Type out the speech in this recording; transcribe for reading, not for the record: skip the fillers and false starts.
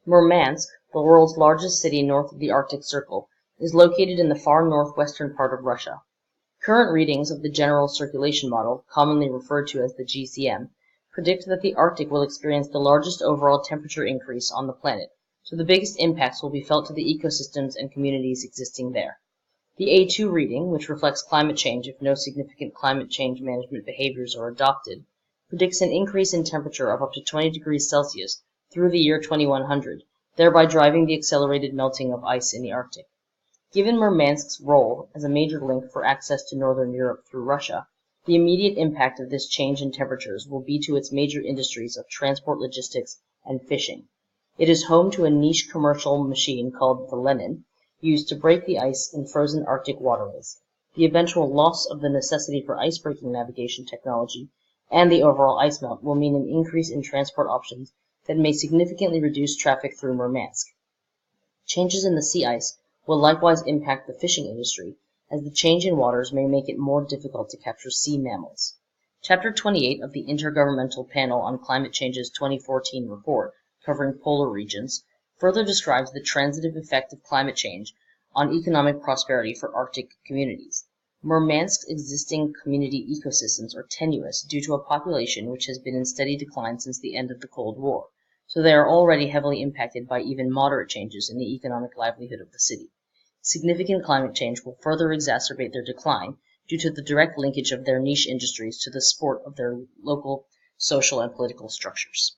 Murmansk, the world's largest city north of the Arctic Circle, is located in the far northwestern part of Russia. Current readings of the General Circulation Model, commonly referred to as the GCM, predict that the Arctic will experience the largest overall temperature increase on the planet, so the biggest impacts will be felt to the ecosystems and communities existing there. The A2 reading, which reflects climate change if no significant climate change management behaviors are adopted, predicts an increase in temperature of up to 20 degrees Celsius through the year 2100, thereby driving the accelerated melting of ice in the Arctic. Given Murmansk's role as a major link for access to northern Europe through Russia, the immediate impact of this change in temperatures will be to its major industries of transport logistics and fishing. It is home to a niche commercial machine called the Lenin, used to break the ice in frozen Arctic waterways. The eventual loss of the necessity for ice-breaking navigation technology and the overall ice melt will mean an increase in transport options that may significantly reduce traffic through Murmansk. Changes in the sea ice will likewise impact the fishing industry, as the change in waters may make it more difficult to capture sea mammals. Chapter 28 of the Intergovernmental Panel on Climate Change's 2014 report, covering polar regions, further describes the transitive effect of climate change on economic prosperity for Arctic communities. Murmansk's existing community ecosystems are tenuous due to a population which has been in steady decline since the end of the Cold War, so they are already heavily impacted by even moderate changes in the economic livelihood of the city. Significant climate change will further exacerbate their decline due to the direct linkage of their niche industries to the support of their local social and political structures.